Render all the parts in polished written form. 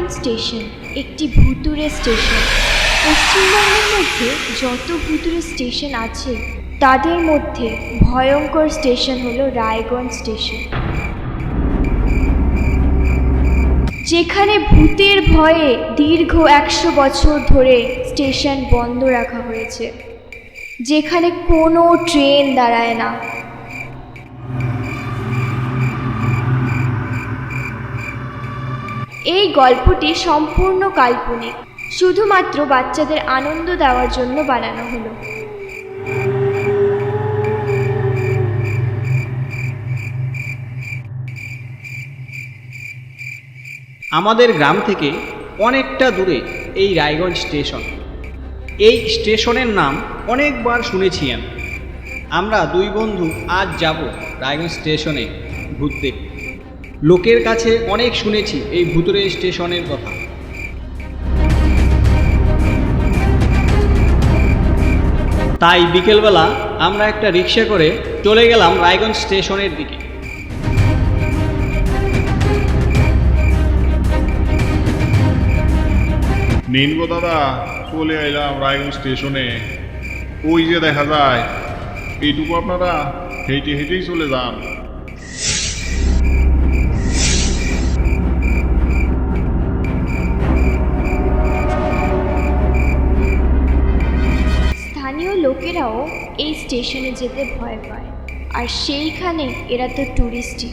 Raiganj station একটি ভুতুড়ে station. পশ্চিমবঙ্গের মধ্যে যত ভুতুড়ে স্টেশন আছে তাদের মধ্যে ভয়ঙ্কর স্টেশন হলো রায়গঞ্জ স্টেশন, যেখানে ভূতের ভয়ে দীর্ঘ 100 বছর ধরে স্টেশন বন্ধ রাখা হয়েছে, যেখানে কোনো ট্রেন দাঁড়ায় না। এই গল্পটি সম্পূর্ণ কাল্পনিক, শুধুমাত্র বাচ্চাদের আনন্দ দেওয়ার জন্য বানানো হলো। আমাদের গ্রাম থেকে অনেকটা দূরে এই রায়গঞ্জ স্টেশন। এই স্টেশনের নাম অনেকবার শুনেছি আমরা দুই বন্ধু আজ যাব রায়গঞ্জ স্টেশনে ঘুরতে। লোকের কাছে অনেক শুনেছি এই ভুতুড়ে স্টেশনের কথা। তাই বিকেলবেলা আমরা একটা রিক্সা করে চলে গেলাম রায়গঞ্জ স্টেশনের দিকে। নিন গো দাদা, চলে এলাম রায়গঞ্জ স্টেশনে। ওই যে দেখা যায়, এইটুকু আপনারা হেঁটে হেঁটেই চলে যান। স্থানীয় লোকেরাও এই স্টেশনে যেতে ভয় পায়, আর সেইখানে এরা তো ট্যুরিস্টই।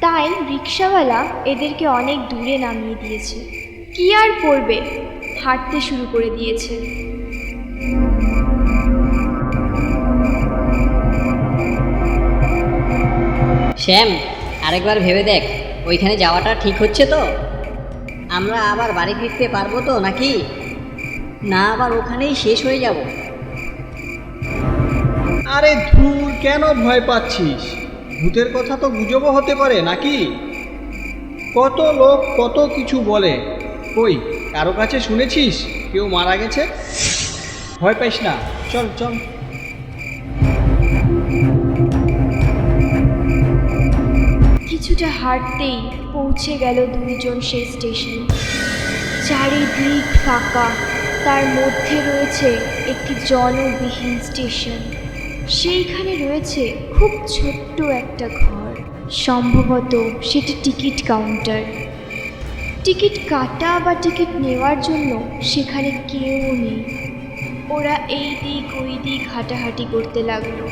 তাই রিক্সাওয়ালা এদেরকে অনেক দূরে নামিয়ে দিয়েছে। কি আর করবে, হাঁটতে শুরু করে দিয়েছে। শ্যাম, আরেকবার ভেবে দেখ, ওইখানে যাওয়াটা ঠিক হচ্ছে তো? আমরা আবার বাড়ি ফিরতে পারবো তো নাকি? না আবার ওখানেই শেষ হয়ে যাব? আরে ধুর, কেন ভয় পাচ্ছিস? ভূতের কথা তো গুজবও হতে পারে নাকি? কত লোক কত কিছু বলে। কই কারো কাছে শুনেছিস কেউ মারা গেছে? ভয় পাইস না, চল চল। কিছুটা হাঁটতেই পৌঁছে গেল দুইজন সেই স্টেশন। চারিদিক ফাঁকা, তার মধ্যে রয়েছে একটি জনবিহীন স্টেশন। সেইখানে রয়েছে খুব ছোট্ট একটা ঘর, সম্ভবত সেটি টিকিট কাউন্টার। টিকিট কাটা বা টিকিট নেওয়ার জন্য সেখানে কেউ নেই। ওরা এই দিক ওই দিক হাঁটাহাঁটি করতে লাগলো।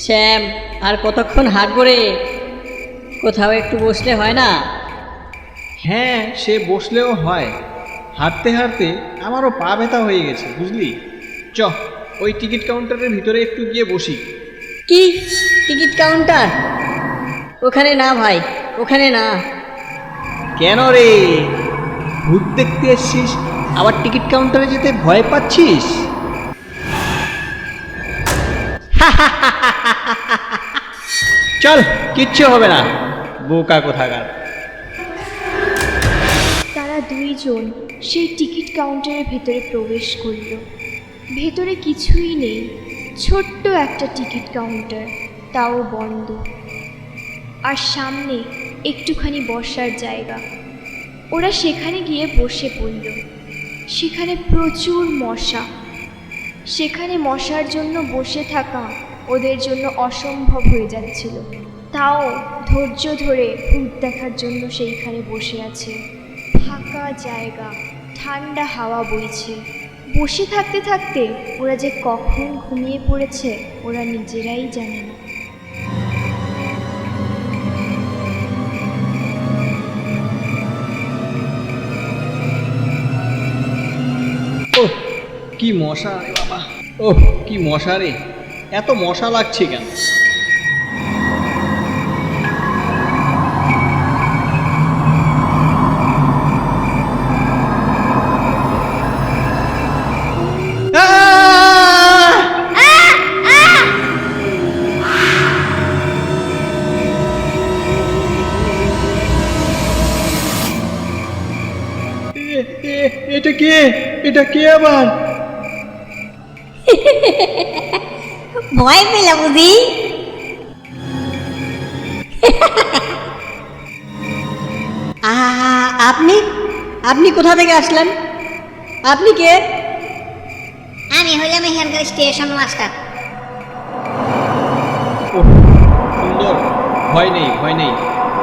শ্যাম, আর কতক্ষণ হাঁটবো রে? কোথাও একটু বসলে হয় না? হ্যাঁ, সে বসলেও হয়। হাঁটতে হাঁটতে আমারও পা ব্যথা হয়ে গেছে, বুঝলি? চ, ওই টিকিট কাউন্টারের ভিতরে একটু গিয়ে বসি। কি টিকিট কাউন্টার? ওখানে না ভাই, ওখানে না। কেন রে, ভূত দেখতে এসছিস আবার টিকিট কাউন্টারে যেতে ভয় পাচ্ছিস? চল, কিচ্ছু হবে না, বোকা কোথাকার। তারা দুইজন সেই টিকিট কাউন্টারের ভেতরে প্রবেশ করল। ভেতরে কিছুই নেই, ছোট্ট একটা টিকিট কাউন্টার, তাও বন্ধ। আর সামনে একটুখানি বসার জায়গা। ওরা সেখানে গিয়ে বসে পড়ল। সেখানে প্রচুর মশা। সেখানে মশার জন্য বসে থাকা ওদের জন্য অসম্ভব হয়ে যাচ্ছিল। তাও ধৈর্য ধরে ভূত দেখার জন্য সেইখানে বসে আছে। ফাঁকা জায়গা, ঠান্ডা হাওয়া বইছে। বসে থাকতে থাকতে ওরা যে কখন ঘুমিয়ে পড়েছে ওরা নিজেরাই জানে না। ওহ, কি মশা রে বাবা! ওহ, কি মশা রে! এত মশা লাগছে কেন? এটা কে? এটা কে আবার? ভয় পেলা বুঝি? আপনি আপনি কোথা থেকে আসলেন? আপনি কে? আমি হইলাম এখানকার স্টেশন মাস্টার। ওহ, সুন্দর। ভয় নেই, ভয় নেই।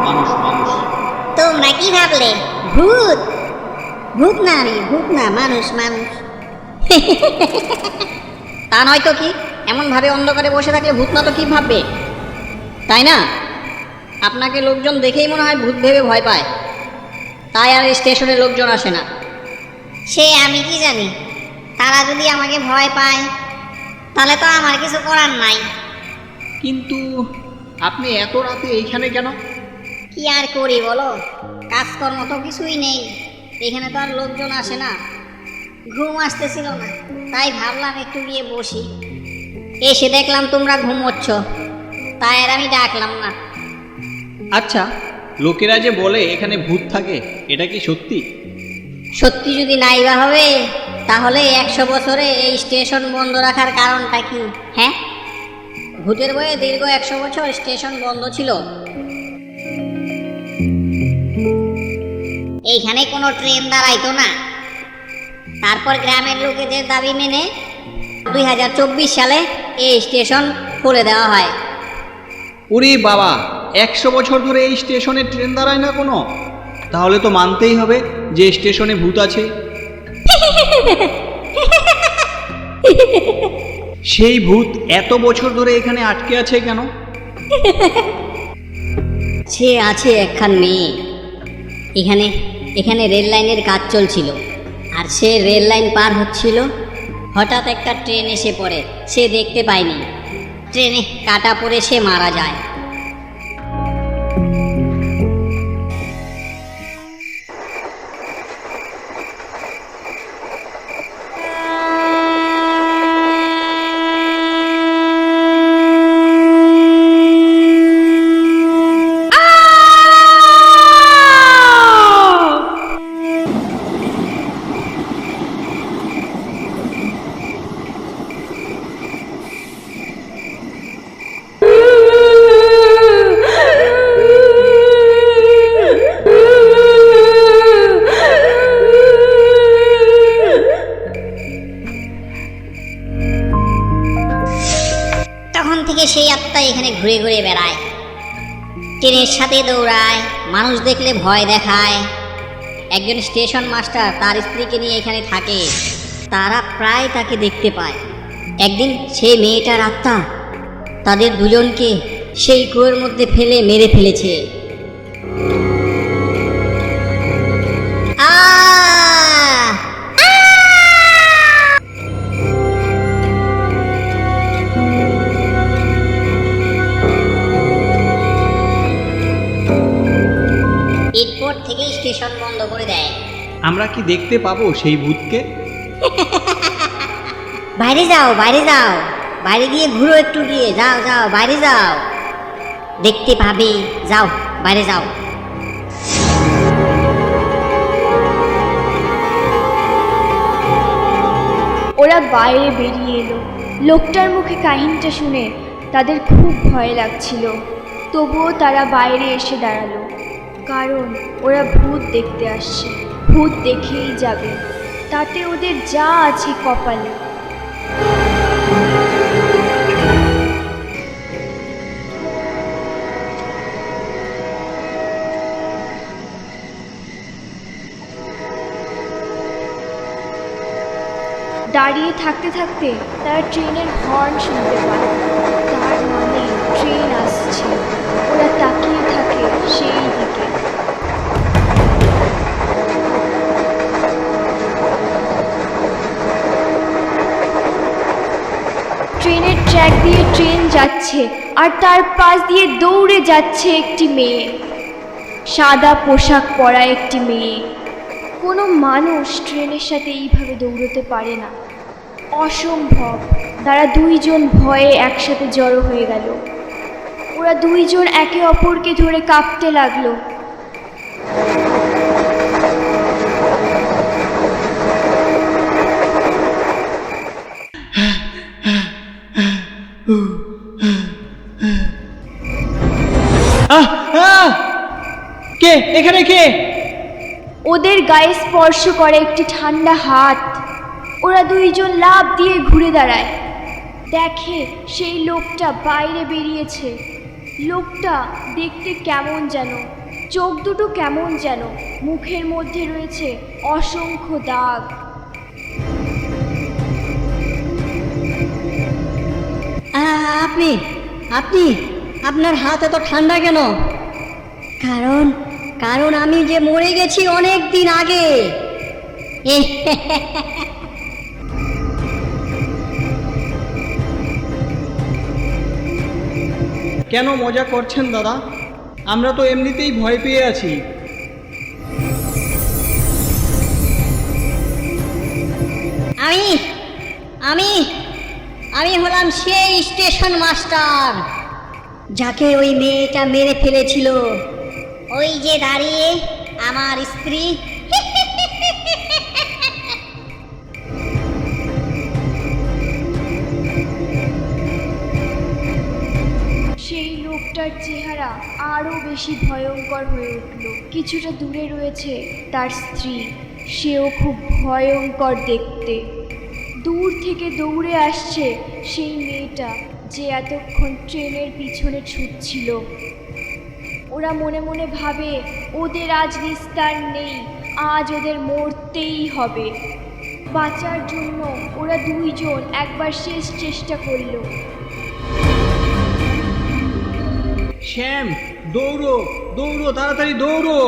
মানুষ মানুষ। তোমরা কি ভাবলে ভূত? ভূত না, আমি ভূত না, মানুষ মানুষ। তা নয় তো কি, এমন ভাবে অন্ধকারে বসে থাকলে ভূত না তো কি ভাববে, তাই না? আপনাকে লোকজন দেখেই মনে হয় ভূত ভেবে ভয় পায়, তাই আর স্টেশনে লোকজন আসে না। সে আমি কি জানি, তারা যদি আমাকে ভয় পায় তাহলে তো আমার কিছু করার নাই। কিন্তু আপনি এত রাতে এইখানে কেন? কি আর করি বলো, কাজকর্ম তো কিছুই নেই, এখানে তো আর লোকজন আসে না। ঘুম আসতেছিল না, তাই ভাবলাম একটু গিয়ে বসি। এসে দেখলাম তোমরা ঘুমোচ্ছ, তাই আর আমি ডাকলাম না। আচ্ছা, লোকেরা যে বলে এখানে ভূত থাকে, এটা কি সত্যি? সত্যি যদি নাই বা হবে, তাহলে 100 বছরে এই স্টেশন বন্ধ রাখার কারণটা কি? হ্যাঁ, ভূতের বয়ে দীর্ঘ 100 বছর স্টেশন বন্ধ ছিল। এইখানে কোনো ট্রেন দাঁড়াইতো না। তারপর গ্রামের লোকেদের দাবি মেনে 2024 সালে এই স্টেশন খুলে দেওয়া হয়। ওরে বাবা, 100 বছর ধরে এই স্টেশনে ট্রেন দাঁড়ায় না কোনো? তাহলে তো মানতেই হবে যে স্টেশনে ভূত আছে। সেই ভূত এত বছর ধরে এখানে আটকে আছে কেন? সে আছে একখান মেয়ে। এখানে এখানে রেল লাইনের কাজ চলছিল, আর সে রেল লাইন পার হচ্ছিল, হঠাৎ একটা ট্রেন এসে পড়ে। সে দেখতে পায়নি, ট্রেনে কাটা পড়ে সে মারা যায়। তখন থেকে সেই আত্মা এখানে ঘুরে ঘুরে বেড়ায়, ট্রেনের সাথে দৌড়ায়, মানুষ দেখলে ভয় দেখায়। একজন স্টেশন মাস্টার তার স্ত্রীকে নিয়ে এখানে থাকে, তারা প্রায় তাকে দেখতে পায়। একদিন সেই মেয়েটার আত্মা তাদের দুজনকে সেই কুয়োর মধ্যে ফেলে মেরে ফেলেছে। আহ! এরপর থেকে স্টেশন বন্ধ করে দেয়। আমরা কি দেখতে পাবো সেই ভূতকে? বাইরে যাও, বাইরে যাও, বাইরে গিয়ে ঘুরো, একটু গিয়ে যাও, যাও, বাইরে যাও, দেখতে পাবে, যাও, বাইরে যাও। ওরা বাইরে বেরিয়ে এলো। লোকটার মুখে কাহিনীটা শুনে তাদের খুব ভয় লাগছিল, তবুও তারা বাইরে এসে দাঁড়ালো, কারণ ওরা ভূত দেখতে আসছে, ভূত দেখেই যাবে, তাতে ওদের যা আছে কপালে। দাঁড়িয়ে থাকতে থাকতে তারা ট্রেনের হর্ন শুনতে পায়, তার মানে ট্রেন আসছে। ওরা তাকিয়ে থাকে সেই দিকে। ট্রেনের ট্র্যাক দিয়ে ট্রেন যাচ্ছে, আর তার পাশ দিয়ে দৌড়ে যাচ্ছে একটি মেয়ে, সাদা পোশাক পরা একটি মেয়ে। কোনো মানুষ ট্রেনের সাথে এইভাবে দৌড়তে পারে না, অসম্ভব। তারা দুইজন ভয়ে একসাথে জড়ো হয়ে গেল। ওরা দুইজন একে অপরকে ধরে কাঁপতে লাগলো। এখানে কে? ওদের গায়ে স্পর্শ করে একটি ঠান্ডা হাত। ওরা দুইজন লাফ দিয়ে ঘুরে দাঁড়ায়, দেখে সেই লোকটা বাইরে বেরিয়েছে। লোকটা দেখতে কেমন যেন, চোখ দুটো কেমন যেন, মুখের মধ্যে রয়েছে অসংখ্য দাগ। আপনি আপনি আপনার হাত এত ঠান্ডা কেন? কারণ কারণ আমি যে মরে গেছি অনেক দিন আগে। কেন মজা করছেন দাদা? আমরা তো এমনিতেই ভয় পেয়ে আছি। আমি আমি আমি হলাম সেই স্টেশন মাস্টার যাকে ওই মেয়েটা মেরে ফেলেছিল। ওই যে দাঁড়িয়ে আমার স্ত্রী। সেই লোকটার চেহারা আরও বেশি ভয়ঙ্কর হয়ে উঠল। কিছুটা দূরে রয়েছে তার স্ত্রী, সেও খুব ভয়ঙ্কর দেখতে। দূর থেকে দৌড়ে আসছে সেই মেয়েটা যে এতক্ষণ ট্রেনের পিছনে ছুটছিল। ওরা মনে মনে ভাবে ওদের আজ নিস্তার নেই, আজ ওদের মরতেই হবে। বাঁচার জন্য ওরা দুইজন একবার শেষ চেষ্টা করলো। শ্যাম, দৌড়ো দৌড়ো, তাড়াতাড়ি দৌড়ো।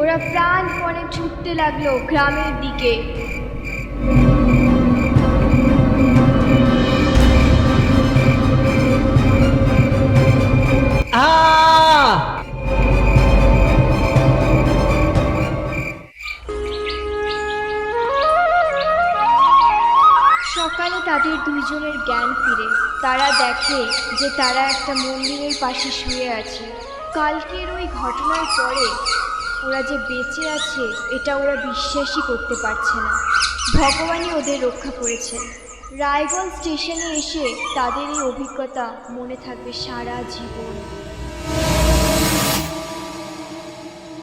ওরা প্রাণপণে ছুটতে লাগলো গ্রামের দিকে। সকালে তাদের দুইজনের জ্ঞান ফিরে। তারা দেখে যে তারা একটা মন্দিরের পাশে শুয়ে আছে। কালকের ওই ঘটনার পরে ওরা যে বেঁচে আছে এটা ওরা বিশ্বাসই করতে পারছে না। ভগবানই ওদের রক্ষা করেছেন। রায়গঞ্জ স্টেশনে এসে তাদের এই অভিজ্ঞতা মনে থাকবে সারা জীবন।